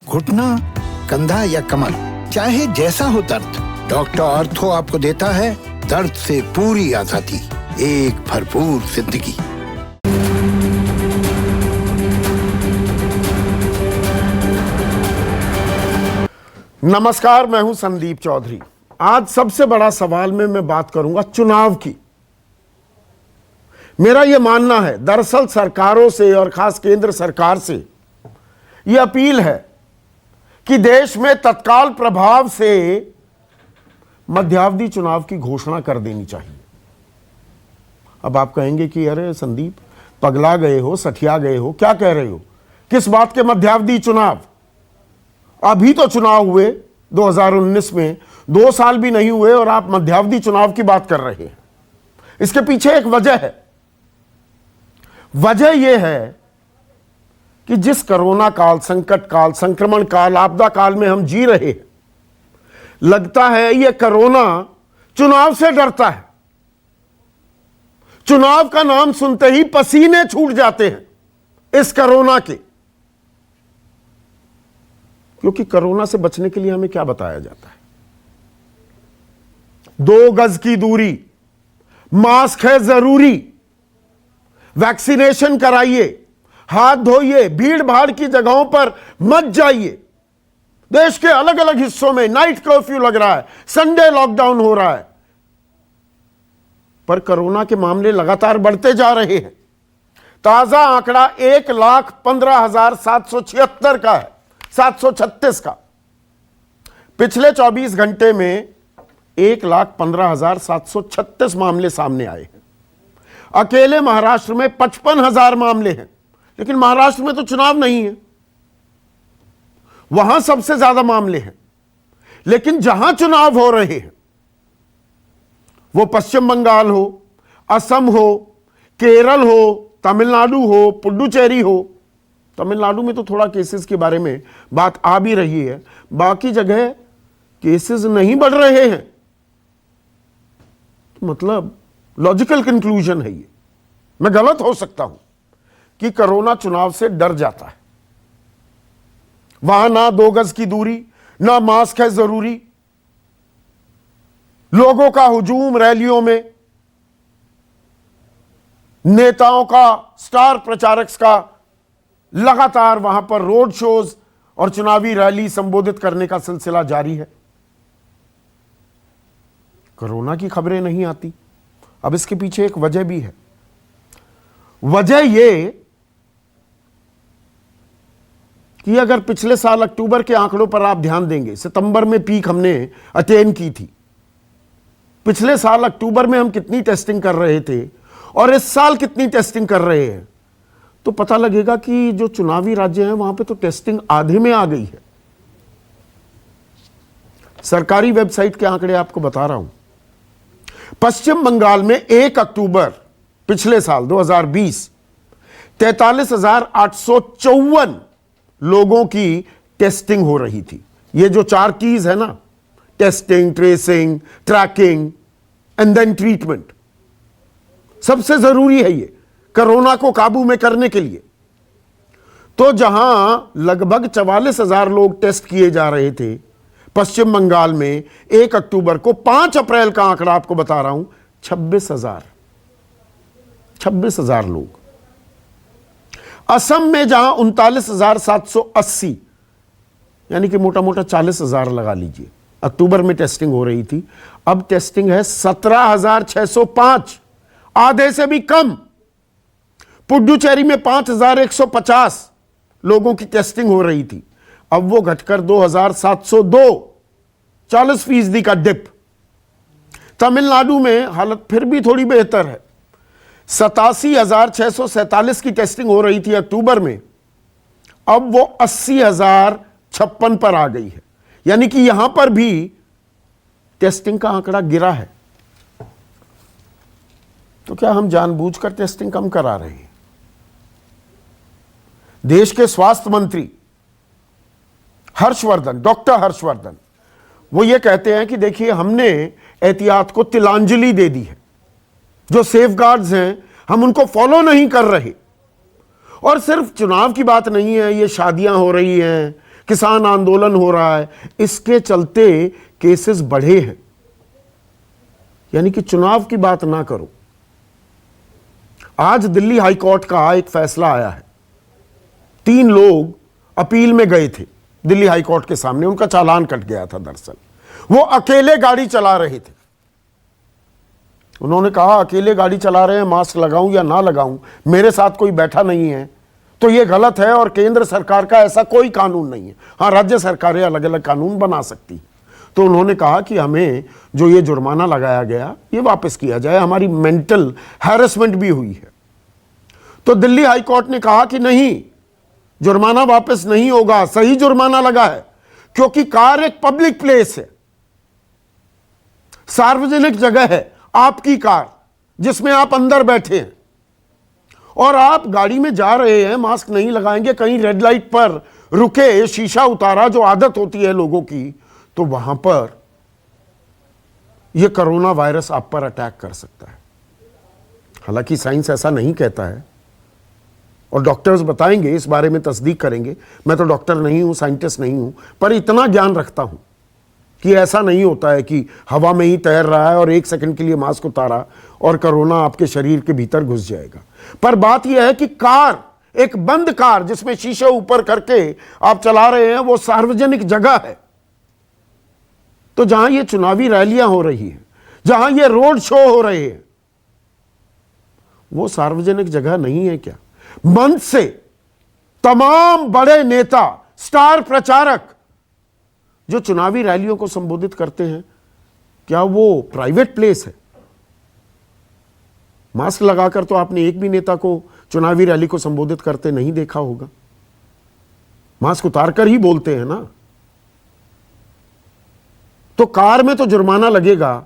घुटना, कंधा या कमर, चाहे जैसा हो दर्द, डॉक्टर ऑर्थो आपको देता है दर्द से पूरी आजादी, एक भरपूर जिंदगी। नमस्कार, मैं हूं संदीप चौधरी। आज सबसे बड़ा सवाल में मैं बात करूंगा चुनाव की। मेरा यह मानना है, दरअसल सरकारों से और खास केंद्र सरकार से यह अपील है कि देश में तत्काल प्रभाव से मध्यावधि चुनाव की घोषणा कर देनी चाहिए। अब आप कहेंगे कि अरे संदीप, पगला गए हो, सठिया गए हो, क्या कह रहे हो, किस बात के मध्यावधि चुनाव? अभी तो चुनाव हुए 2019 में, 2 साल भी नहीं हुए और आप मध्यावधि चुनाव की बात कर रहे हैं। इसके पीछे एक वजह है। वजह यह है कि जिस कोरोना काल, संकट काल, संक्रमण काल, आपदा काल में हम जी रहे हैं, लगता है यह कोरोना चुनाव से डरता है। चुनाव का नाम सुनते ही पसीने छूट जाते हैं इस कोरोना के। क्योंकि कोरोना से बचने के लिए हमें क्या बताया जाता है? 2 गज की दूरी, मास्क है जरूरी, वैक्सीनेशन कराइए, हाथ धोइए, भीड़ भाड़ की जगहों पर मत जाइए। देश के अलग अलग हिस्सों में नाइट कर्फ्यू लग रहा है, संडे लॉकडाउन हो रहा है, पर कोरोना के मामले लगातार बढ़ते जा रहे हैं। ताजा आंकड़ा 1,15,776 का है, 736 का। पिछले 24 घंटे में 1,15,736 मामले सामने आए हैं। अकेले महाराष्ट्र में 55,000 मामले हैं, लेकिन महाराष्ट्र में तो चुनाव नहीं है, वहां सबसे ज्यादा मामले हैं। लेकिन जहां चुनाव हो रहे हैं, वो पश्चिम बंगाल हो, असम हो, केरल हो, तमिलनाडु हो, पुडुचेरी हो। तमिलनाडु में तो थोड़ा केसेस के बारे में बात आ भी रही है, बाकी जगह केसेस नहीं बढ़ रहे हैं। मतलब लॉजिकल कंक्लूजन है ये। मैं गलत हो सकता हूं कि कोरोना चुनाव से डर जाता है। वहां ना 2 गज की दूरी, ना मास्क है जरूरी, लोगों का हुजूम रैलियों में, नेताओं का, स्टार प्रचारक का लगातार वहां पर रोड शोज और चुनावी रैली संबोधित करने का सिलसिला जारी है। कोरोना की खबरें नहीं आती। अब इसके पीछे एक वजह भी है। वजह यह कि अगर पिछले साल अक्टूबर के आंकड़ों पर आप ध्यान देंगे, सितंबर में पीक हमने अटेन की थी। पिछले साल अक्टूबर में हम कितनी टेस्टिंग कर रहे थे और इस साल कितनी टेस्टिंग कर रहे हैं, तो पता लगेगा कि जो चुनावी राज्य हैं वहां पे तो टेस्टिंग आधे में आ गई है। सरकारी वेबसाइट के आंकड़े आपको बता रहा हूं। पश्चिम बंगाल में 1 अक्टूबर पिछले साल 2020 43,854 लोगों की टेस्टिंग हो रही थी। ये जो 4 कीज है ना, testing, tracing, tracking and then treatment, सबसे जरूरी है ये कोरोना को काबू में करने के लिए। तो जहां लगभग 44,000 लोग टेस्ट किए जा रहे थे पश्चिम बंगाल में 1 अक्टूबर को, 5 अप्रैल का आंकड़ा आपको बता रहा हूं, 26,000 लोग। असम में जहां 39,780, यानी कि मोटा मोटा 40,000 लगा लीजिए, अक्टूबर में टेस्टिंग हो रही थी, अब टेस्टिंग है 17,605, आधे से भी कम। पुडुचेरी में 5,150 लोगों की टेस्टिंग हो रही थी, अब वो घटकर 2,702, 40% का डिप। तमिलनाडु में हालत फिर भी थोड़ी बेहतर है, 87,647 की टेस्टिंग हो रही थी अक्टूबर में, अब वो 80,056 पर आ गई है। यानी कि यहां पर भी टेस्टिंग का आंकड़ा गिरा है। तो क्या हम जानबूझकर टेस्टिंग कम करा रहे हैं? देश के स्वास्थ्य मंत्री हर्षवर्धन, डॉक्टर हर्षवर्धन, वो ये कहते हैं कि देखिए, हमने एहतियात को तिलांजलि दे दी है। जो सेफगार्ड्स हैं हम उनको फॉलो नहीं कर रहे। और सिर्फ चुनाव की बात नहीं है, ये शादियां हो रही हैं, किसान आंदोलन हो रहा है, इसके चलते केसेस बढ़े हैं। यानी कि चुनाव की बात ना करो। आज दिल्ली हाई कोर्ट का एक फैसला आया है। 3 लोग अपील में गए थे दिल्ली हाई कोर्ट के सामने, उनका चालान कट गया था। दरअसल वो अकेले गाड़ी चला रहे थे। उन्होंने कहा अकेले गाड़ी चला रहे हैं, मास्क लगाऊं या ना लगाऊं, मेरे साथ कोई बैठा नहीं है तो ये गलत है और केंद्र सरकार का ऐसा कोई कानून नहीं है। हाँ, राज्य सरकारें अलग अलग कानून बना सकती। तो उन्होंने कहा कि हमें जो ये जुर्माना लगाया गया ये वापस किया जाए, हमारी मेंटल हैरेसमेंट भी हुई है। तो दिल्ली हाई कोर्ट ने कहा कि नहीं, जुर्माना वापस नहीं होगा, सही जुर्माना लगा है, क्योंकि कार एक पब्लिक प्लेस है, सार्वजनिक जगह है, आपकी कार जिसमें आप अंदर बैठे हैं और आप गाड़ी में जा रहे हैं, मास्क नहीं लगाएंगे, कहीं रेड लाइट पर रुके, शीशा उतारा, जो आदत होती है लोगों की, तो वहां पर यह कोरोना वायरस आप पर अटैक कर सकता है। हालांकि साइंस ऐसा नहीं कहता है और डॉक्टर्स बताएंगे, इस बारे में तस्दीक करेंगे। मैं तो डॉक्टर नहीं हूं, साइंटिस्ट नहीं हूं, पर इतना ज्ञान रखता हूं कि ऐसा नहीं होता है कि हवा में ही तैर रहा है और 1 सेकंड के लिए मास्क उतारा और कोरोना आपके शरीर के भीतर घुस जाएगा। पर बात यह है कि कार, एक बंद कार जिसमें शीशे ऊपर करके आप चला रहे हैं, वो सार्वजनिक जगह है। तो जहां ये चुनावी रैलियां हो रही हैं, जहां ये रोड शो हो रहे हैं, वो सार्वजनिक जगह नहीं है क्या? मंच से तमाम बड़े नेता, स्टार प्रचारक जो चुनावी रैलियों को संबोधित करते हैं, क्या वो प्राइवेट प्लेस है? मास्क लगाकर तो आपने एक भी नेता को चुनावी रैली को संबोधित करते नहीं देखा होगा। मास्क उतारकर ही बोलते हैं ना। तो कार में तो जुर्माना लगेगा,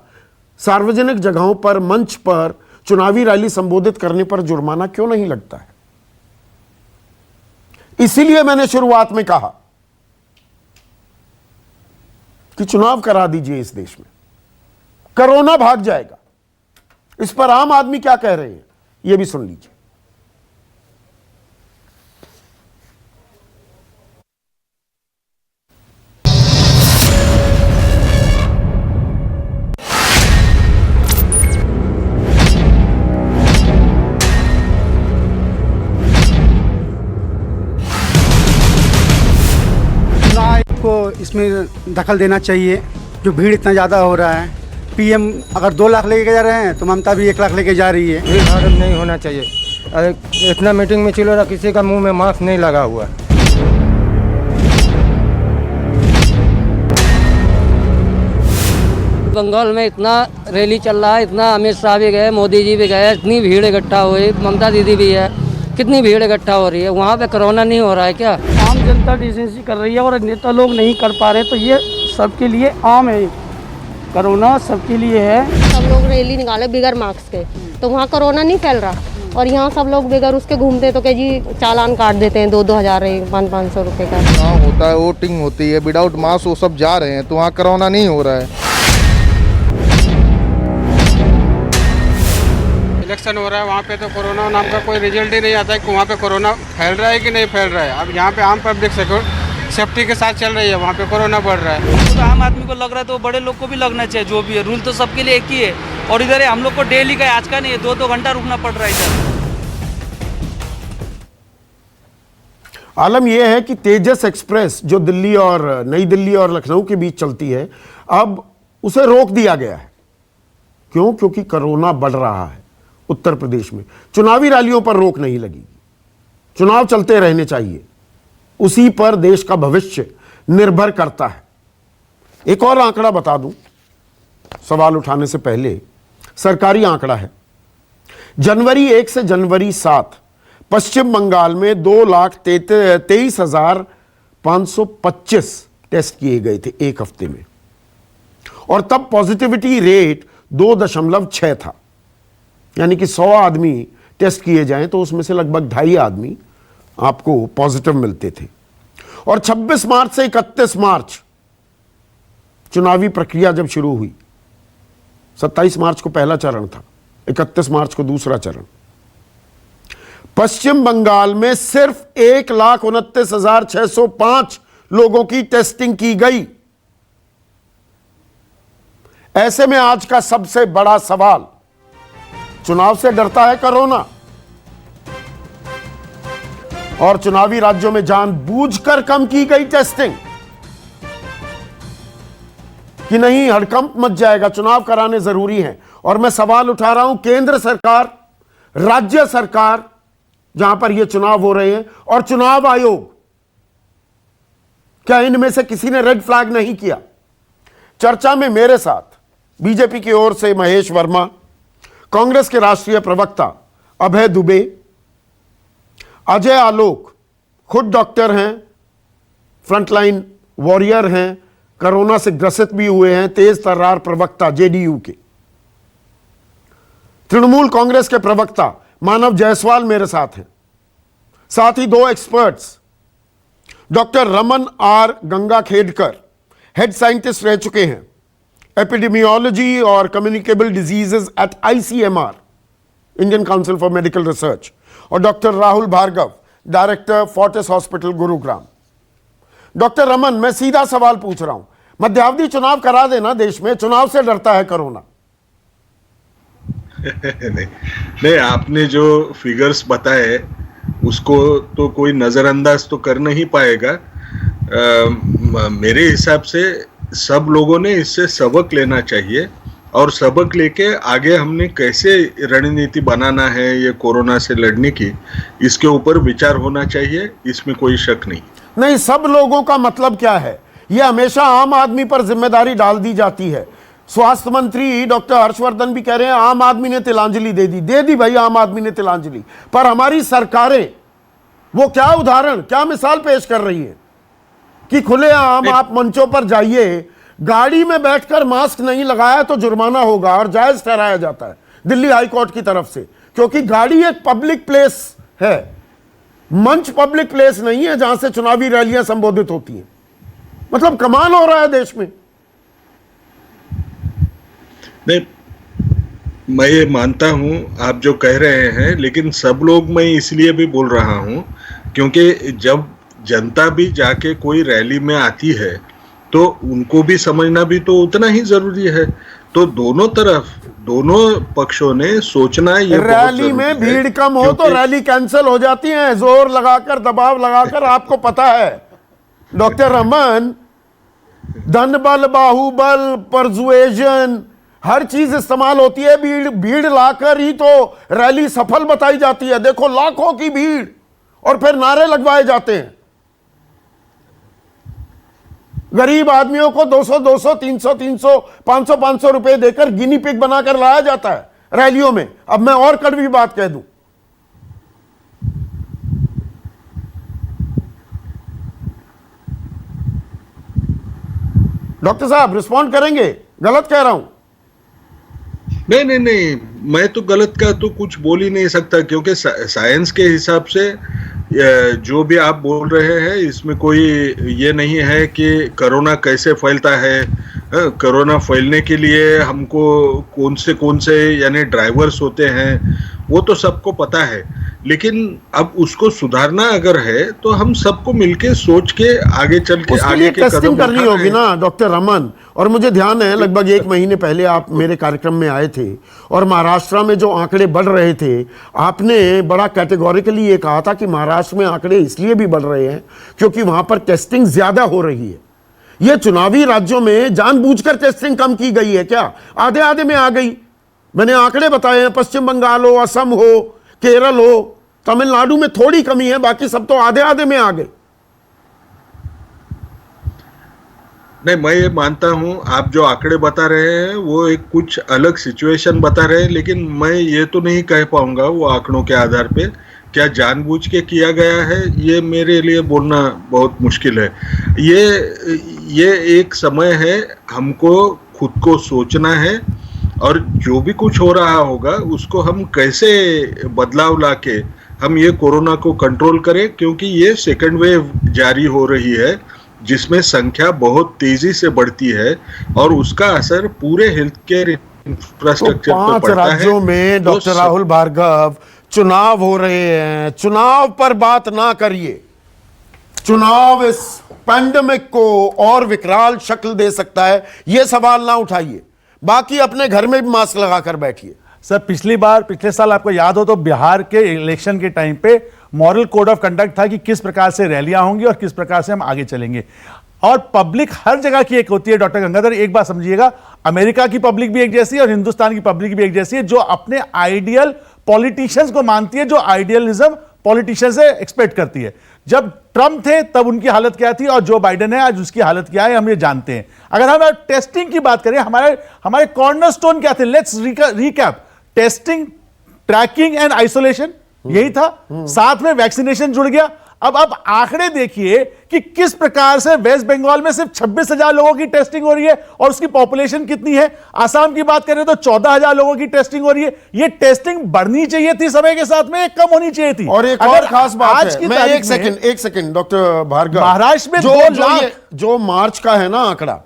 सार्वजनिक जगहों पर, मंच पर चुनावी रैली संबोधित करने पर जुर्माना क्यों नहीं लगता है? इसीलिए मैंने शुरुआत में कहा कि चुनाव करा दीजिए इस देश में, कोरोना भाग जाएगा। इस पर आम आदमी क्या कह रहे हैं, यह भी सुन लीजिए। को इसमें दखल देना चाहिए। जो भीड़ इतना ज़्यादा हो रहा है, पीएम अगर 2 लाख लेके जा रहे हैं तो ममता भी 1 लाख लेके जा रही है। भीड़ भाड़ नहीं होना चाहिए। अरे इतना मीटिंग में चलो रहा, किसी का मुंह में मास्क नहीं लगा हुआ। बंगाल में इतना रैली चल रहा है, इतना अमित शाह भी गए, मोदी जी भी गए, इतनी भीड़ इकट्ठा हुई, ममता दीदी भी है, कितनी भीड़ इकट्ठा हो रही है। वहाँ पे कोरोना नहीं हो रहा है क्या? आम जनता डिसेंसी कर रही है और नेता लोग नहीं कर पा रहे, तो ये सबके लिए आम है। कोरोना सबके लिए है। सब लोग रैली निकाले बिगर मास्क के, तो वहाँ कोरोना नहीं फैल रहा और यहाँ सब लोग बिगर उसके घूमते तो क्या जी चालान काट देते हैं 2-2 हज़ार 500 रुपये का। चुनाव होता है, वोटिंग होती है, विदाउट मास्क वो सब जा रहे हैं, तो वहाँ कोरोना नहीं हो रहा है। इलेक्शन हो रहा है, वहाँ पे तो कोरोना नाम का कोई रिजल्ट ही नहीं आता है कि वहाँ पे कोरोना फैल रहा है कि नहीं फैल रहा है। अब यहाँ पे आम पब्लिक सेफ्टी के साथ चल रही है, वहाँ पे कोरोना बढ़ रहा है। तो आम आदमी को लग रहा है तो बड़े लोग को भी लगना चाहिए। जो भी है रूल तो सबके लिए एक ही है। और इधर हम लोग को डेली का आज का नहीं है, 2-2 घंटा रुकना पड़ रहा है इधर। आलम यह है कि तेजस एक्सप्रेस जो दिल्ली और नई दिल्ली और लखनऊ के बीच चलती है, अब उसे रोक दिया गया है। क्यों? क्योंकि कोरोना बढ़ रहा है उत्तर प्रदेश में। चुनावी रैलियों पर रोक नहीं लगेगी, चुनाव चलते रहने चाहिए, उसी पर देश का भविष्य निर्भर करता है। एक और आंकड़ा बता दूं सवाल उठाने से पहले, सरकारी आंकड़ा है। जनवरी 1 से जनवरी 7 पश्चिम बंगाल में 2,23,525 टेस्ट किए गए थे एक हफ्ते में, और तब पॉजिटिविटी रेट 2.6 था। यानी कि 100 आदमी टेस्ट किए जाएं तो उसमें से लगभग 2.5 आदमी आपको पॉजिटिव मिलते थे। और 26 मार्च से 31 मार्च चुनावी प्रक्रिया जब शुरू हुई, 27 मार्च को पहला चरण था, 31 मार्च को दूसरा चरण, पश्चिम बंगाल में सिर्फ 1,29,605 लोगों की टेस्टिंग की गई। ऐसे में आज का सबसे बड़ा सवाल, चुनाव से डरता है कोरोना और चुनावी राज्यों में जानबूझकर कम की गई टेस्टिंग कि नहीं हड़कंप मच जाएगा, चुनाव कराने जरूरी है। और मैं सवाल उठा रहा हूं केंद्र सरकार, राज्य सरकार जहां पर यह चुनाव हो रहे हैं, और चुनाव आयोग, क्या इनमें से किसी ने रेड फ्लैग नहीं किया? चर्चा में मेरे साथ बीजेपी की ओर से महेश वर्मा, कांग्रेस के राष्ट्रीय प्रवक्ता अभय दुबे, अजय आलोक खुद डॉक्टर हैं, फ्रंटलाइन वॉरियर हैं, कोरोना से ग्रसित भी हुए हैं, तेज तर्रार प्रवक्ता जेडीयू के, तृणमूल कांग्रेस के प्रवक्ता मानव जायसवाल मेरे साथ हैं, साथ ही दो experts, doctor Raman R Gangakhedkar head scientist रह चुके हैं एपिडेमियोलॉजी और communicable diseases at ICMR, Indian council for medical research, और doctor Rahul Bhargava, director Fortis hospital Gurugram. Doctor Raman, मैं सीधा सवाल पूछ रहा हूं, मध्यावधि चुनाव करा देना देश में, चुनाव से डरता है कोरोना? नहीं, आपने जो फिगर्स बताए उसको तो कोई नजरअंदाज तो कर नहीं पाएगा। मेरे हिसाब से सब लोगों ने इससे सबक लेना चाहिए और सबक लेके आगे हमने कैसे रणनीति बनाना है ये कोरोना से लड़ने की, इसके ऊपर विचार होना चाहिए, इसमें कोई शक नहीं। नहीं, सब लोगों का मतलब क्या है? यह हमेशा आम आदमी पर जिम्मेदारी डाल दी जाती है। स्वास्थ्य मंत्री डॉक्टर हर्षवर्धन भी कह रहे हैं आम आदमी ने तिलांजलि दे दी भाई, आम आदमी ने तिलांजलि, पर हमारी सरकारें वो क्या उदाहरण, क्या मिसाल पेश कर रही है कि खुलेआम आप मंचों पर जाइए, गाड़ी में बैठकर मास्क नहीं लगाया तो जुर्माना होगा और जायज ठहराया जाता है दिल्ली हाई कोर्ट की तरफ से, क्योंकि गाड़ी एक पब्लिक प्लेस है, मंच पब्लिक प्लेस नहीं है जहां से चुनावी रैलियां संबोधित होती हैं। मतलब कमाल हो रहा है देश में। नहीं, मैं ये मानता हूं आप जो कह रहे हैं, लेकिन सब लोग, मैं इसलिए भी बोल रहा हूं क्योंकि जब जनता भी जाके कोई रैली में आती है तो उनको भी समझना भी तो उतना ही जरूरी है। तो दोनों तरफ, दोनों पक्षों ने सोचना ये रैली में भीड़ कम हो तो रैली कैंसिल हो जाती है, जोर लगाकर, दबाव लगाकर। आपको पता है डॉक्टर रमन, धन बल, बाहुबल, परसुएजन, हर चीज इस्तेमाल होती है, भीड़ लाकर ही तो रैली सफल बताई जाती है। देखो लाखों की भीड़, और फिर नारे लगवाए जाते हैं। गरीब आदमियों को 200, 300, 500 रुपए देकर गिनी पिग बनाकर लाया जाता है रैलियों में। अब मैं और कड़वी बात कह दूं, डॉक्टर साहब रिस्पॉन्ड करेंगे? गलत कह रहा हूं? नहीं, मैं तो गलत का तो कुछ बोल ही नहीं सकता, क्योंकि साइंस के हिसाब से जो भी आप बोल रहे हैं इसमें कोई ये नहीं है कि कोरोना कैसे फैलता है। कोरोना फैलने के लिए हमको कौन से यानी ड्राइवर्स होते हैं वो तो सबको पता है, लेकिन अब उसको सुधारना अगर है तो हम सबको मिलके सोच के आगे चल के आगे के टेस्टिंग करनी होगी ना डॉक्टर रमन। और मुझे ध्यान है लगभग 1 महीने पहले आप मेरे कार्यक्रम में आए थे और महाराष्ट्र में जो आंकड़े बढ़ रहे थे, आपने बड़ा कैटेगोरिकली ये कहा था कि महाराष्ट्र में आंकड़े इसलिए भी बढ़ रहे हैं क्योंकि वहां पर टेस्टिंग ज्यादा हो रही है। ये चुनावी राज्यों में जानबूझकर टेस्टिंग कम की गई है क्या? आधे आधे में आ गई। मैंने आंकड़े बताए हैं, पश्चिम बंगाल हो, असम हो, केरल हो, तमिलनाडु में थोड़ी कमी है, बाकी सब तो आधे आधे में आ गए। नहीं, मैं ये मानता हूं आप जो आंकड़े बता रहे हैं वो एक कुछ अलग सिचुएशन बता रहे हैं, लेकिन मैं ये तो नहीं कह पाऊंगा वो आंकड़ों के आधार पे क्या जानबूझ के किया गया है, ये मेरे लिए बोलना बहुत मुश्किल है। ये एक समय है, हमको खुद को सोचना है और जो भी कुछ हो रहा होगा उसको हम कैसे बदलाव लाके हम ये कोरोना को कंट्रोल करें, क्योंकि ये सेकंड वेव जारी हो रही है जिसमें संख्या बहुत तेजी से बढ़ती है और उसका असर पूरे हेल्थ केयर इंफ्रास्ट्रक्चर पर पड़ता है। 5 राज्यों में डॉक्टर राहुल भार्गव चुनाव हो रहे हैं, चुनाव पर बात ना करिए, चुनाव इस पैंडेमिक को और विकराल शक्ल दे सकता है, यह सवाल ना उठाइए, बाकी अपने घर में भी मास्क लगाकर बैठिए। सर पिछले साल आपको याद हो तो बिहार के इलेक्शन के टाइम पे मॉरल कोड ऑफ कंडक्ट था कि किस प्रकार से रैलियां होंगी और किस प्रकार से हम आगे चलेंगे, और पब्लिक हर जगह की एक होती है। डॉक्टर गंगाधर, एक बात समझिएगा, अमेरिका की पब्लिक भी एक जैसी है और हिंदुस्तान की पब्लिक भी एक जैसी है, जो अपने आइडियल पॉलिटिशियंस को मानती है, जो आइडियलिज्म पॉलिटिशियन से एक्सपेक्ट करती है। जब ट्रम्प थे तब उनकी हालत क्या थी और जो बाइडेन है आज उसकी हालत क्या है, हम ये जानते हैं। अगर हम टेस्टिंग की बात करें, हमारे कॉर्नरस्टोन क्या थे? Let's recap. Testing, tracking and isolation, यही था। साथ में वैक्सीनेशन जुड़ गया। अब आंकड़े देखिए कि किस प्रकार से वेस्ट बंगाल में सिर्फ 26,000 लोगों की टेस्टिंग हो रही है और उसकी पॉपुलेशन कितनी है। आसाम की बात करें तो 14,000 लोगों की टेस्टिंग हो रही है। ये टेस्टिंग बढ़नी चाहिए थी समय के साथ में, कम होनी चाहिए थी। और एक और खास बात है, मैं एक सेकंड डॉक्टर भार्गव, महाराष्ट्र में जो मार्च का है ना आंकड़ा,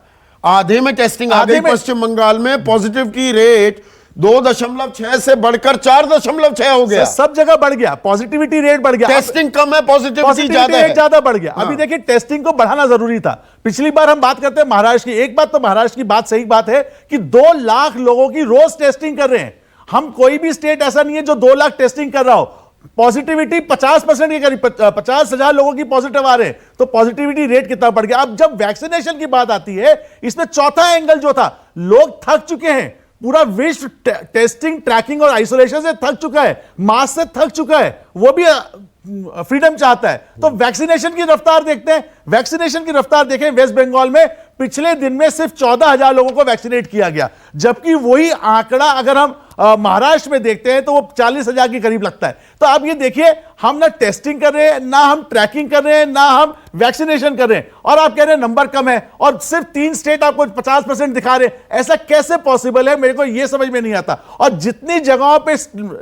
आधे में टेस्टिंग आ गई। पश्चिम बंगाल में पॉजिटिव की रेट 2.6 से बढ़कर 4.6 हो गया। सब जगह बढ़ गया, पॉजिटिविटी रेट बढ़ गया। टेस्टिंग कम है, पॉजिटिविटी ज्यादा बढ़ गया। अभी देखिए टेस्टिंग को बढ़ाना जरूरी था। पिछली बार हम बात करते हैं महाराष्ट्र की, एक बात तो महाराष्ट्र की बात सही बात है कि 2 लाख लोगों की रोज टेस्टिंग कर रहे हैं। हम कोई भी स्टेट ऐसा नहीं है जो 2 लाख टेस्टिंग कर रहा हो। पॉजिटिविटी 50% के करीब, 50,000 लोगों की पॉजिटिव आ रहे हैं, तो पॉजिटिविटी रेट कितना बढ़ गया। अब जब वैक्सीनेशन की बात आती है, इसमें चौथा एंगल जो था, लोग थक चुके हैं। पूरा विश्व टेस्टिंग, ट्रैकिंग और आइसोलेशन से थक चुका है, मास्क से थक चुका है, वो भी फ्रीडम चाहता है। तो वैक्सीनेशन की रफ्तार देखते हैं। वैक्सीनेशन की रफ्तार देखें, वेस्ट बंगाल में पिछले दिन में सिर्फ 14,000 लोगों को वैक्सीनेट किया गया, जबकि वही आंकड़ा अगर हम महाराष्ट्र में देखते हैं तो वो 40,000 के करीब लगता है। तो आप ये देखिए, हम ना टेस्टिंग कर रहे हैं, ना हम ट्रैकिंग कर रहे हैं, ना हम वैक्सीनेशन कर रहे हैं, और आप कह रहे हैं नंबर कम है, और सिर्फ 3 स्टेट आपको 50% दिखा रहे हैं। ऐसा कैसे पॉसिबल है, मेरे को यह समझ में नहीं आता। और जितनी जगहों पे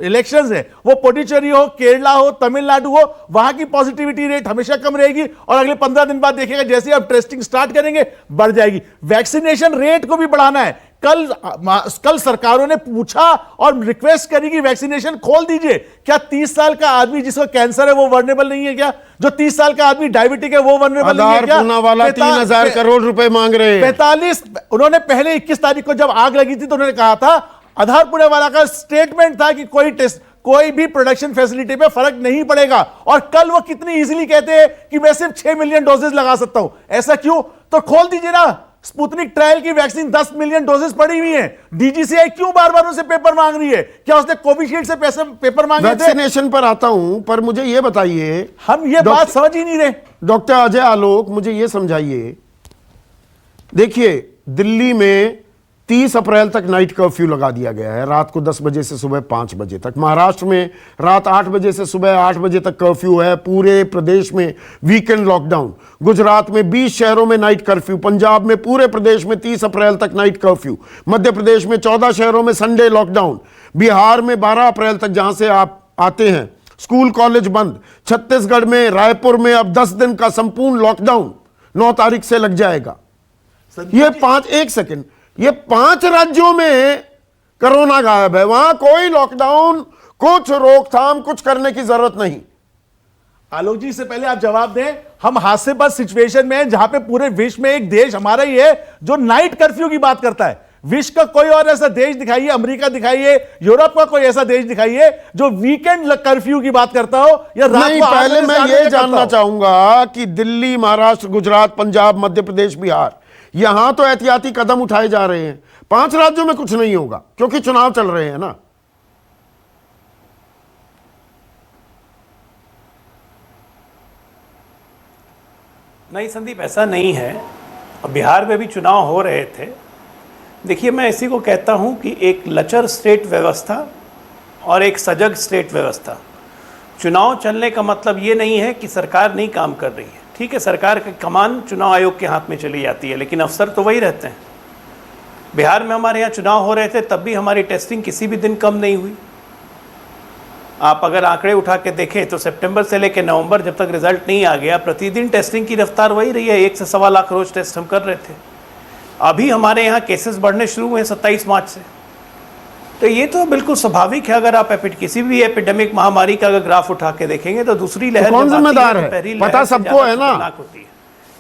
इलेक्शंस है, वो पुडुचेरी हो, केरला हो, तमिलनाडु हो, वहां की पॉजिटिविटी रेट हमेशा कम रहेगी, और अगले 15 दिन बाद देखिएगा जैसे आप टेस्टिंग स्टार्ट करेंगे बढ़ जाएगी। वैक्सीनेशन रेट को भी बढ़ाना है। कल सरकारों ने पूछा और रिक्वेस्ट करी कि वैक्सीनेशन खोल दीजिए। क्या 30 साल का आदमी जिसको कैंसर है वो वर्नेबल नहीं है क्या? जो 30 साल का आदमी डायबिटिक है वो वर्नेबल नहीं है क्या? वाला 3,000 करोड़ रुपए मांग रहे हैं। 45 उन्होंने पहले 21 तारीख को जब आग लगी थी तो उन्होंने कहा था, आधार पुणे वाला का स्टेटमेंट था कि कोई भी प्रोडक्शन फैसिलिटी पे फर्क नहीं पड़ेगा। और कल वो कितनी इजीली कहते हैं कि मैं सिर्फ 6 मिलियन डोजेस लगा सकता हूं। ऐसा क्यों? तो खोल दीजिए ना। स्पुतनिक ट्रायल की वैक्सीन 10 मिलियन डोजेस पड़ी हुई है। डीजीसीआई क्यों बार बार उनसे पेपर मांग रही है? क्या उसने कोविशील्ड से पेपर मांगे थे? वैक्सीनेशन पर आता हूं, पर मुझे यह बताइए, हम ये बात समझ ही नहीं रहे। डॉक्टर अजय आलोक, मुझे यह समझाइए, देखिए दिल्ली में 30 अप्रैल तक नाइट कर्फ्यू लगा दिया गया है, रात को 10 बजे से सुबह 5 बजे तक। महाराष्ट्र में रात 8 बजे से सुबह 8 बजे तक कर्फ्यू है। पूरे प्रदेश में वीकेंड लॉकडाउन। गुजरात में 20 शहरों में नाइट कर्फ्यू। पंजाब में पूरे प्रदेश में 30 अप्रैल तक नाइट कर्फ्यू। मध्य प्रदेश में 14 शहरों में संडे लॉकडाउन। बिहार में 12 अप्रैल तक, जहां से आप आते हैं, स्कूल कॉलेज बंद। छत्तीसगढ़ में रायपुर में अब 10 दिन का संपूर्ण लॉकडाउन 9 तारीख से लग जाएगा। ये 5 राज्यों में कोरोना गायब है। वहां कोई लॉकडाउन, कुछ रोकथाम, कुछ करने की जरूरत नहीं। आलोक जी, से पहले आप जवाब दें। हम हास्यास्पद सिचुएशन में हैं जहां पे पूरे विश्व में एक देश हमारा ही है जो नाइट कर्फ्यू की बात करता है। विश्व का कोई और ऐसा देश दिखाइए, अमेरिका दिखाइए, यूरोप का कोई ऐसा देश दिखाइए जो वीकेंड कर्फ्यू की बात करता हो या रात को। पहले मैं ये जानना चाहूंगा कि दिल्ली, महाराष्ट्र, गुजरात, पंजाब, मध्य प्रदेश, बिहार, यहां तो एहतियाती कदम उठाए जा रहे हैं। 5 राज्यों में कुछ नहीं होगा क्योंकि चुनाव चल रहे हैं ना। नहीं संदीप, ऐसा नहीं है। बिहार में भी चुनाव हो रहे थे। देखिए, मैं इसी को कहता हूं कि एक लचर स्टेट व्यवस्था और एक सजग स्टेट व्यवस्था। चुनाव चलने का मतलब ये नहीं है कि सरकार नहीं काम कर रही है। ठीक है, सरकार की कमान चुनाव आयोग के हाथ में चली जाती है, लेकिन अफसर तो वही रहते हैं। बिहार में हमारे यहाँ चुनाव हो रहे थे, तब भी हमारी टेस्टिंग किसी भी दिन कम नहीं हुई। आप अगर आंकड़े उठा के देखें तो सितंबर से लेकर नवंबर, जब तक रिजल्ट नहीं आ गया, प्रतिदिन टेस्टिंग की रफ्तार वही रही है। 1 से 1.25 लाख रोज टेस्ट हम कर रहे थे। अभी हमारे यहाँ केसेस बढ़ने शुरू हुए 27 मार्च से। तो ये तो बिल्कुल स्वाभाविक है। अगर आप किसी भी एपिडेमिक महामारी का अगर ग्राफ उठा के देखेंगे तो दूसरी लहर कौन जब आती जिम्मेदार तो है? पहली पता लहर से सबको ज्यादा है ना। खतरनाक होती है।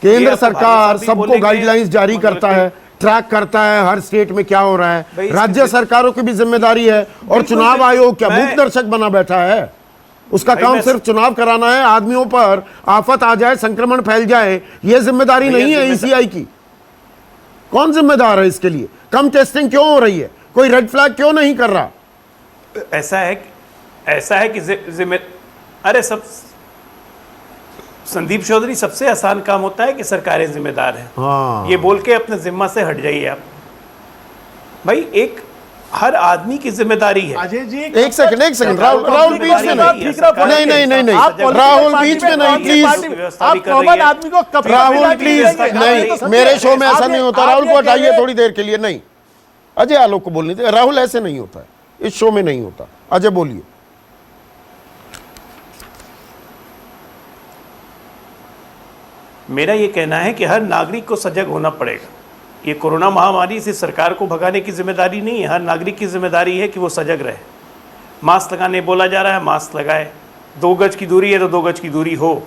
केंद्र ये सरकार भी सबको बोलेंगे, गाइडलाइंस जारी करता है, ट्रैक करता है हर स्टेट में क्या हो रहा है। राज्य सरकारों की भी जिम्मेदारी है। और चुनाव आयोग क्या मूक दर्शक बना बैठा है? उसका काम सिर्फ चुनाव कराना है। आदमियों पर आफत आ जाए, संक्रमण फैल जाए, यह जिम्मेदारी नहीं है ईसीआई की। कौन जिम्मेदार है इसके लिए? कम टेस्टिंग क्यों हो रही है? कोई रेड फ्लैग क्यों नहीं कर रहा? ऐसा है कि अरे सब संदीप चौधरी, सबसे आसान काम होता है कि सरकारें जिम्मेदार हैं। हाँ। ये बोल के अपने जिम्मा से हट जाइए आप। भाई एक हर आदमी की जिम्मेदारी है। अजय जी एक सेकंड राहुल बीच में नहीं, राहुल बीच में नहीं प्लीज। आप कॉमन आदमी को कब राहुल प्लीज नहीं, मेरे शो में ऐसा नहीं होता। राहुल को हटाइए थोड़ी देर के लिए। नहीं, अजय आलोक को बोलने दे। राहुल ऐसे नहीं होता है, इस शो में नहीं होता। अजय बोलिए। मेरा ये कहना है कि हर नागरिक को सजग होना पड़ेगा। ये कोरोना महामारी से सरकार को भगाने की जिम्मेदारी नहीं है, हर नागरिक की जिम्मेदारी है कि वो सजग रहे। मास्क लगाने बोला जा रहा है, मास्क लगाए। 2 गज की दूरी है तो 2 गज की दूरी हो।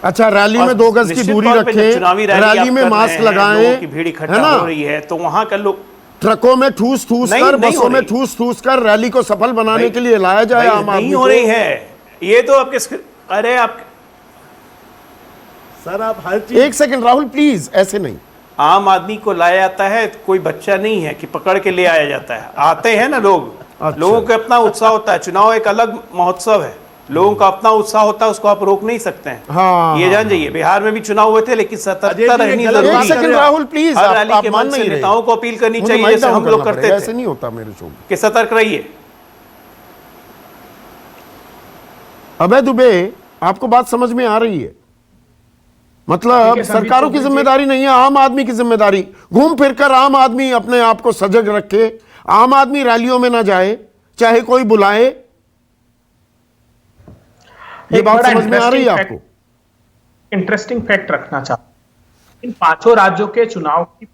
अच्छा, रैली में 2 गज की दूरी रखें, रैली में मास्क लगाएं, की भीड़ इकट्ठा हो रही है तो वहां का लोग ट्रकों में ठूस कर, बसों में ठूस कर रैली को सफल बनाने के लिए लाया जाए आम आदमी नहीं हो रही है। ये तो आपके अरे आप सर आप हर चीज। एक सेकंड राहुल प्लीज, ऐसे नहीं। आम आदमी को लाया जाता है, कोई बच्चा नहीं है कि पकड़ के ले आया जाता है। आते हैं ना लोग। अच्छा। लोगों का अपना उत्साह होता है। चुनाव एक अलग महोत्सव है, लोगों का अपना उत्साह होता है, उसको आप रोक नहीं सकते हैं। हाँ, ये जान जाइए। बिहार में भी चुनाव हुए थे, लेकिन सतर्कता रहनी जरूरी है। एक second Rahul please, her rally के मंच से नेताओं को अपील करनी चाहिए, जैसे हम लोग करते थे। ऐसे नहीं होता मेरे शो में कि सतर्क रहिए। अबे दुबे, आपको बात समझ में आ रही है? मतलब सरकारों की जिम्मेदारी नहीं है, आम आदमी की जिम्मेदारी। घूम फिरकर आम आदमी अपने आप को सजग रखे। आम आदमी रैलियों में ना जाए, चाहे कोई बुलाए। ये बात समझ में आ रही है आपको? इंटरेस्टिंग फैक्ट रखना चाहता हूं। इन 5 राज्यों के चुनाव की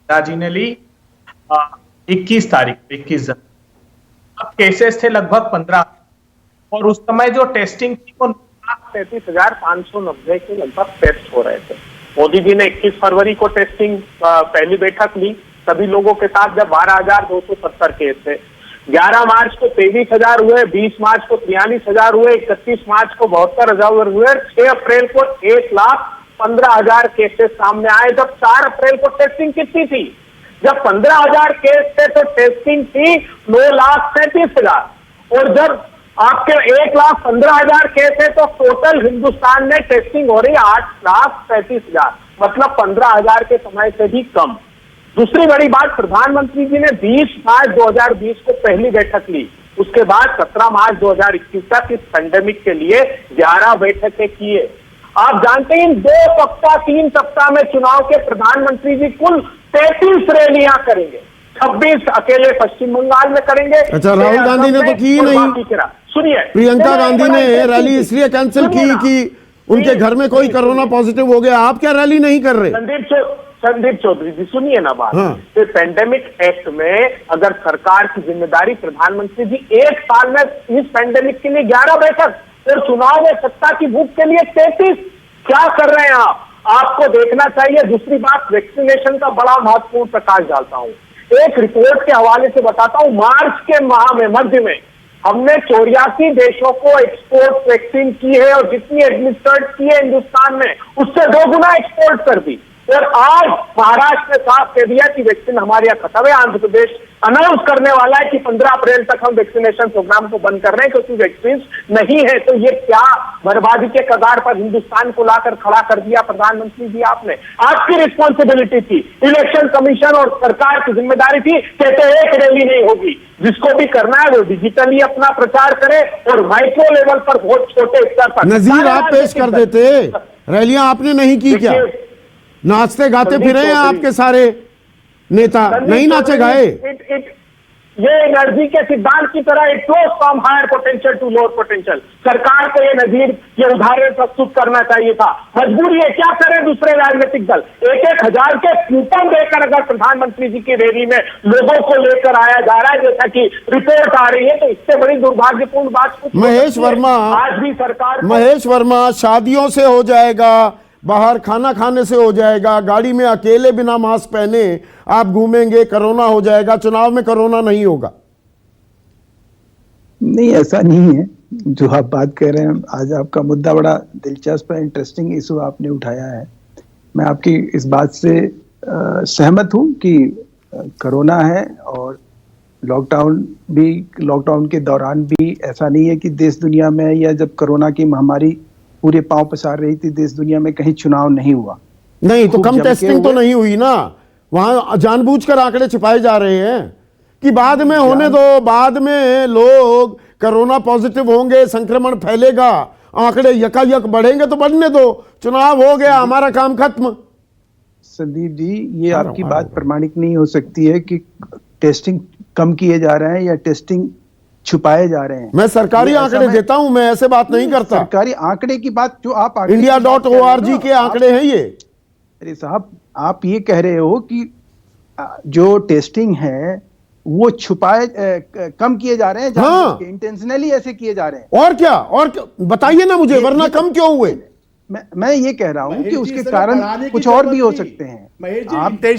जी ने ली 21 तारीख, 21 जनवरी। अब केसेस थे लगभग 15 और उस समय जो टेस्टिंग थी वो 33,590 के लगभग टेस्ट हो रहे थे। मोदी जी ने 21 फरवरी को टेस्टिंग पहली बैठक ली सभी लोगों के साथ, जब 12,270 केस थे। 11 मार्च को 23,000 हुए, 20 मार्च को 43,000 हुए, 31 मार्च को 72,000 हुए, 6 अप्रैल को 1,15,000 केसेस सामने आए। जब 4 अप्रैल को टेस्टिंग कितनी थी? जब 15,000 केस थे तो टेस्टिंग थी 9,37,000। और जब आपके 1,15,000 केस है तो टोटल हिंदुस्तान में टेस्टिंग हो रही है 8,37,000, मतलब 15,000 के समय से भी कम। दूसरी बड़ी बात, प्रधानमंत्री जी ने 20 मार्च 2020 को पहली बैठक ली। उसके बाद 17 मार्च 2021 तक इस पेंडेमिक के लिए 11 बैठकें किए। आप जानते हैं 2 सप्ताह 3 सप्ताह में चुनाव के प्रधानमंत्री जी कुल 33 रैलियां करेंगे। 26 अकेले पश्चिम बंगाल में करेंगे। अच्छा, राहुल गांधी ने तो की नहीं। सुनिए, प्रियंका गांधी ने रैली इसलिए कैंसिल की कि उनके घर में कोई कोरोना पॉजिटिव हो गया। आप क्या रैली नहीं कर रहे? संदीप चौधरी जी सुनिए ना बात। हाँ। तो पेंडेमिक एक्ट में अगर सरकार की जिम्मेदारी, प्रधानमंत्री जी 1 साल में इस पेंडेमिक के लिए 11 बैठक और चुनाव में सत्ता की भूख के लिए 33, क्या कर रहे हैं आप? आपको देखना चाहिए। दूसरी बात, वैक्सीनेशन का बड़ा महत्वपूर्ण प्रकाश डालता हूं। एक रिपोर्ट के हवाले से बताता हूं। मार्च के माह में, मध्य में, हमने 84 देशों को एक्सपोर्ट वैक्सीन की है और जितनी एडमिनिस्ट्रेट की है हिंदुस्तान में उससे 2 गुना एक्सपोर्ट कर दी। और आज महाराष्ट्र ने साफ कह दिया कि वैक्सीन हमारे यहाँ खत्म है। आंध्र प्रदेश अनाउंस करने वाला है कि 15 अप्रैल तक हम वैक्सीनेशन प्रोग्राम को बंद कर रहे हैं क्योंकि वैक्सीन नहीं है। तो ये क्या बर्बादी के कगार पर हिंदुस्तान को लाकर खड़ा कर दिया प्रधानमंत्री जी आपने। आपकी रिस्पॉन्सिबिलिटी थी, इलेक्शन कमीशन और सरकार की जिम्मेदारी थी। कहते एक रैली नहीं होगी, जिसको भी करना है वो डिजिटली अपना प्रचार करे और माइक्रो लेवल पर बहुत छोटे स्तर पर। नजीर आप पेश कर देते, रैलियां आपने नहीं की क्या? नाचते गाते फिरे हैं आपके सारे नेता, नहीं नाचे गाए। ये एनर्जी के सिद्धांत की तरह it flows from higher potential to lower potential. सरकार को ये नजीर, ये उदाहरण प्रस्तुत करना चाहिए था। मजबूरी है, क्या करें दूसरे राजनीतिक दल? 1,000 के कूपन देकर अगर प्रधानमंत्री जी की रैली में लोगों को लेकर आया जा रहा है, जैसा कि रिपोर्ट आ रही है, तो इससे बड़ी दुर्भाग्यपूर्ण बात कुछ महेश वर्मा, आज भी सरकार महेश वर्मा, शादियों से हो जाएगा, बाहर खाना खाने से हो जाएगा, गाड़ी में अकेले बिना मास्क पहने आप घूमेंगे, कोरोना हो जाएगा, चुनाव में कोरोना नहीं होगा। नहीं, ऐसा नहीं है जो आप बात कर रहे हैं। आज आपका मुद्दा बड़ा दिलचस्प है, इंटरेस्टिंग इशू आपने उठाया है। मैं आपकी इस बात से सहमत हूं कि कोरोना है और लॉकडाउन के दौरान भी ऐसा नहीं है कि देश दुनिया में, या जब कोरोना की महामारी पूरे पांव पसार रही थी देश दुनिया में, कहीं चुनाव नहीं हुआ। नहीं तो कम टेस्टिंग तो नहीं हुई ना, वहां जानबूझकर आंकड़े छिपाए जा रहे हैं कि बाद में होने दो, बाद में लोग कोरोना पॉजिटिव होंगे, संक्रमण फैलेगा, आंकड़े यकायक बढ़ेंगे तो बढ़ने दो, चुनाव हो गया, हमारा काम खत्म। संदीप जी, ये आपकी बात प्रमाणिक नहीं हो सकती है कि टेस्टिंग कम किए जा रहे हैं या टेस्टिंग छुपाए जा रहे हैं। मैं सरकारी आंकड़े देता हूं, मैं ऐसे बात नहीं करता। सरकारी आंकड़े की बात जो आप India.org के आंकड़े हैं ये। अरे साहब, आप ये कह रहे हो कि जो टेस्टिंग है वो छुपाए कम किए जा रहे हैं, हाँ। इंटेंशनली ऐसे किए जा रहे हैं। और क्या बताइए ना मुझे, वरना कम क्यों हुए? मैं ये कह रहा हूँ कि उसके कारण कुछ और भी हो सकते हैं।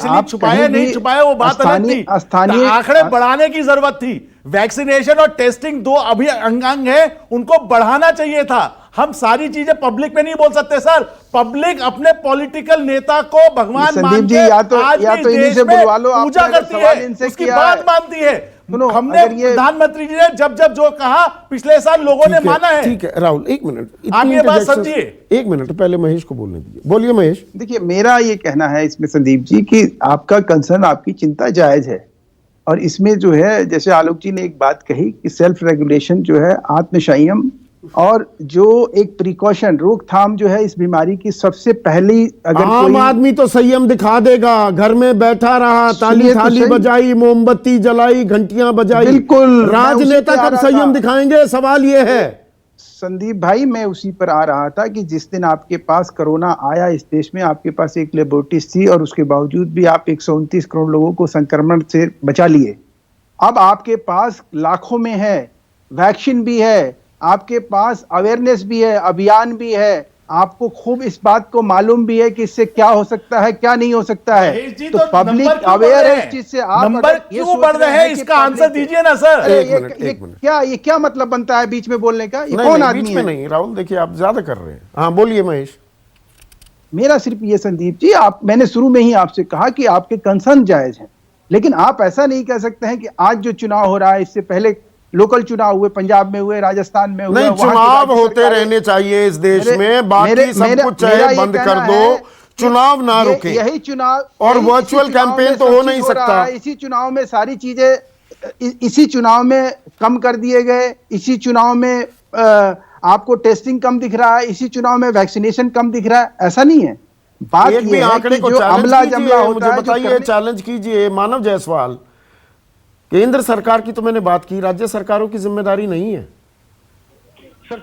आप छुपाया नहीं छुपाया वो बात अलग थी, स्थानीय आंकड़े बढ़ाने की जरूरत थी। वैक्सीनेशन और टेस्टिंग दो अभी अंग है, उनको बढ़ाना चाहिए था। हम सारी चीजें पब्लिक में नहीं बोल सकते सर। पब्लिक अपने पॉलिटिकल नेता को भगवान मान के आज भी देश में पूजा करती है, उसकी बात मानती है। हमने प्रधानमंत्री जी ने जब जो कहा पिछले साल लोगों ने माना है। ठीक है राहुल, एक मिनट आप ये बात समझिए। एक मिनट पहले महेश को बोलने दीजिए। बोलिए महेश। देखिए, मेरा ये कहना है इसमें संदीप जी कि आपका कंसर्न, आपकी चिंता जायज है, और इसमें जो है, जैसे आलोक जी ने एक बात कही कि सेल्फ रेगुलेशन जो है, आत्मसंयम और जो एक प्रिकॉशन, रोकथाम जो है इस बीमारी की, सबसे पहली अगर आम आदमी तो संयम दिखा देगा, घर में बैठा रहा, ताली थाली बजाई, मोमबत्ती जलाई, घंटियां बजाई, बिल्कुल। राजनेता कब संयम दिखाएंगे, सवाल ये है। संदीप भाई, मैं उसी पर आ रहा था कि जिस दिन आपके पास कोरोना आया इस देश में, आपके पास एक लेबोरेटरीज थी और उसके बावजूद भी आप 129 करोड़ लोगों को संक्रमण से बचा लिए। अब आपके पास लाखों में है, वैक्सीन भी है, आपके पास अवेयरनेस भी है, अभियान भी है, आपको खूब इस बात को मालूम भी है कि इससे क्या हो सकता है, क्या नहीं हो सकता है। तो पब्लिक अवेयर है इस चीज से। आप नंबर क्यों बढ़ रहे हैं, इसका आंसर दीजिए ना सर। ये क्या मतलब बनता है बीच में बोलने का? ये कौन आदमी है? नहीं राहुल, देखिए आप ज्यादा कर रहे हैं। हाँ बोलिए महेश। मेरा सिर्फ ये संदीप जी, मैंने शुरू में ही आपसे कहा कि आपके कंसर्न जायज हैं, लेकिन आप ऐसा नहीं कह सकते हैं कि आज जो चुनाव हो रहा है, इससे पहले लोकल चुनाव हुए, पंजाब में हुए, राजस्थान में हुए, नहीं, चुनाव होते रहने चाहिए इस देश में, बाकी सब कुछ चाहे बंद कर दो, चुनाव ना रुके। यही चुनाव और वर्चुअल कैंपेन तो हो नहीं सकता। इसी चुनाव में सारी चीजें, इसी चुनाव में कम कर दिए गए, इसी चुनाव में आपको टेस्टिंग कम दिख रहा है, इसी चुनाव में वैक्सीनेशन कम दिख रहा है। ऐसा नहीं है। बात ये है कि जो अमला जमला होता है, बताइए, चैलेंज कीजिए। मानव जायसवाल, केंद्र सरकार की तो मैंने बात की, राज्य सरकारों की जिम्मेदारी नहीं है।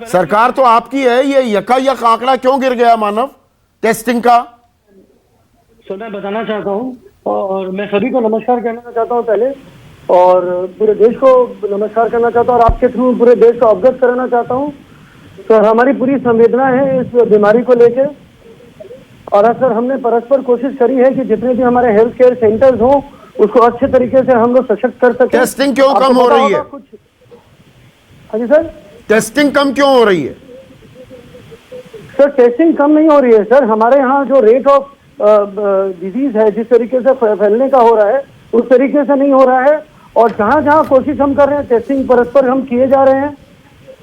सरकार तो आपकी है। ये यकायक आंकड़ा क्यों गिर गया मानव टेस्टिंग का? सर मैं बताना चाहता हूँ, और मैं सभी को नमस्कार कहना चाहता हूँ पहले, और पूरे देश को नमस्कार करना चाहता हूँ, और आपके थ्रू पूरे देश को अवगत कराना चाहता हूँ। सर हमारी पूरी संवेदना है इस बीमारी को लेकर, और सर हमने परस्पर कोशिश करी है कि जितने भी हमारे हेल्थ केयर सेंटर्स हों उसको अच्छे तरीके से हम लोग सशक्त कर सकें। टेस्टिंग क्यों कम हो रही है? हाँ जी सर। टेस्टिंग कम क्यों हो रही है? सर टेस्टिंग कम नहीं हो रही है सर। हमारे यहाँ जो रेट ऑफ डिजीज है, जिस तरीके से फैलने का हो रहा है, उस तरीके से नहीं हो रहा है। और जहाँ जहाँ कोशिश हम कर रहे हैं, टेस्टिंग परस्पर हम किए जा रहे हैं।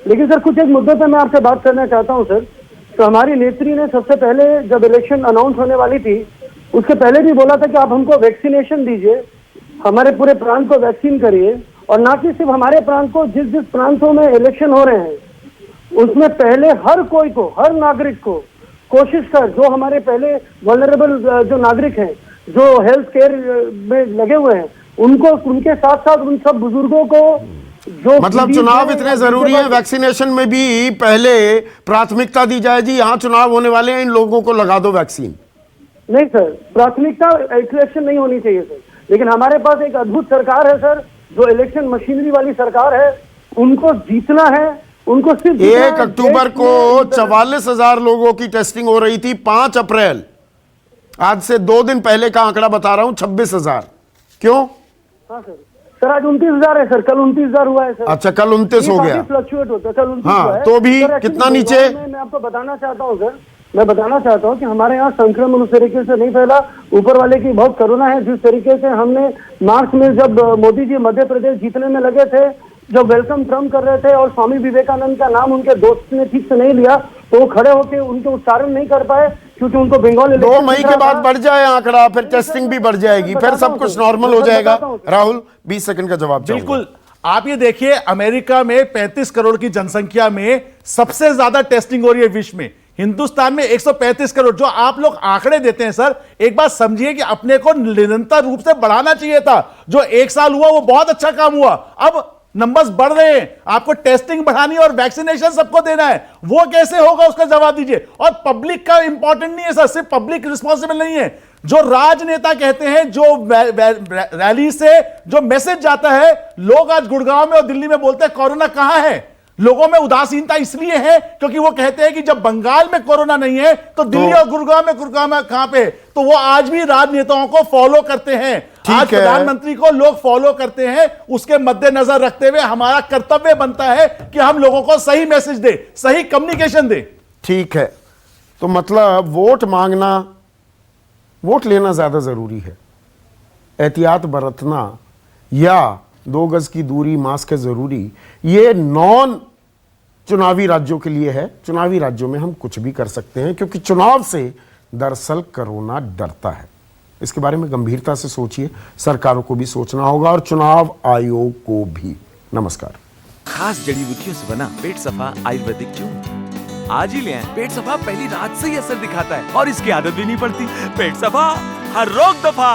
लेकिन सर कुछ एक मुद्दे पर मैं आपसे बात करना चाहता हूँ सर। तो हमारी नेत्री ने सबसे पहले जब इलेक्शन अनाउंस होने वाली थी, उसके पहले भी बोला था कि आप हमको वैक्सीनेशन दीजिए, हमारे पूरे प्रांत को वैक्सीन करिए। और ना कि सिर्फ हमारे प्रांत को, जिस जिस प्रांतों में इलेक्शन हो रहे हैं उसमें पहले हर कोई को, हर नागरिक को कोशिश कर, जो हमारे पहले वल्नरेबल जो नागरिक हैं, जो हेल्थ केयर में लगे हुए हैं, उनको, उनके साथ साथ उन सब बुजुर्गों को जो मतलब चुनाव इतने जरूरी है, वैक्सीनेशन में भी पहले प्राथमिकता दी जाए जी, यहाँ चुनाव होने वाले हैं, इन लोगों को लगा दो वैक्सीन। नहीं सर, प्राथमिकता इलेक्शन नहीं होनी चाहिए सर, लेकिन हमारे पास एक अद्भुत सरकार है सर, जो इलेक्शन मशीनरी वाली सरकार है, उनको जीतना है, उनको सिर्फ 1 अक्टूबर को 44,000 लोगों की टेस्टिंग हो रही थी। 5 अप्रैल, आज से 2 दिन पहले का आंकड़ा बता रहा हूं, 26,000। क्यों? हाँ सर, आज 29,000 है सर, कल 29,000 हुआ है सर। अच्छा, कल 29 हो गया, फ्लक्चुएट होता है, कल 29 हाँ, हुआ है। तो भी सर, कितना actually नीचे? मैं आपको बताना चाहता हूँ सर, मैं बताना चाहता हूँ कि हमारे यहाँ संक्रमण उस तरीके से नहीं फैला, ऊपर वाले की बहुत करुणा है। जिस तरीके से हमने मार्च में जब मोदी जी मध्य प्रदेश जीतने में लगे थे, जब वेलकम ट्रम्प कर रहे थे और स्वामी विवेकानंद का नाम उनके दोस्त ने ठीक से नहीं लिया, तो वो खड़े होकर उनके उच्चारण नहीं कर पाए, क्योंकि उनको बंगाल 2 मई के बाद बढ़ जाए आंकड़ा, फिर टेस्टिंग भी बढ़ जाएगी, फिर सब कुछ नॉर्मल हो जाएगा। राहुल, 20 सेकंड का जवाब। बिल्कुल, आप ये देखिए, अमेरिका में 35 करोड़ की जनसंख्या में सबसे ज्यादा टेस्टिंग हो रही है विश्व में। हिंदुस्तान में 135 करोड़। जो आप लोग आंकड़े देते हैं सर, एक बात समझिए कि अपने को निरंतर रूप से बढ़ाना चाहिए था। जो 1 साल हुआ वो बहुत अच्छा काम हुआ, अब नंबर्स बढ़ रहे हैं। आपको टेस्टिंग बढ़ानी है और वैक्सीनेशन सबको देना है, वो कैसे होगा उसका जवाब दीजिए। और पब्लिक का इंपॉर्टेंट नहीं है सर, सिर्फ पब्लिक रिस्पॉन्सिबल नहीं है। जो राजनेता कहते हैं, जो रैली से जो मैसेज जाता है, लोग आज गुड़गांव में और दिल्ली में बोलते हैं कोरोना कहां है। लोगों में उदासीनता इसलिए है क्योंकि वो कहते हैं कि जब बंगाल में कोरोना नहीं है तो दिल्ली और गुड़गांव में कहां पे। तो वो आज भी राजनेताओं को फॉलो करते हैं, आज प्रधानमंत्री को लोग फॉलो करते हैं। उसके मद्देनजर रखते हुए हमारा कर्तव्य बनता है कि हम लोगों को सही मैसेज दे, सही कम्युनिकेशन दे। ठीक है, तो मतलब वोट मांगना, वोट लेना ज्यादा जरूरी है, एहतियात बरतना या 2 गज की दूरी, मास्क है जरूरी, ये नॉन चुनावी राज्यों के लिए है। चुनावी राज्यों में हम कुछ भी कर सकते हैं, क्योंकि चुनाव से दरअसल कोरोना डरता है। इसके बारे में गंभीरता से सोचिए, सरकारों को भी सोचना होगा और चुनाव आयोग को भी। नमस्कार। खास जड़ी बूटियों से बना पेट सफा आयुर्वेदिक चूर्ण आज ही ले आएं। पेट सफा पहली रात से ही असर दिखाता है और इसकी आदत भी नहीं पड़ती। पेट सफा, हर रोग दफा।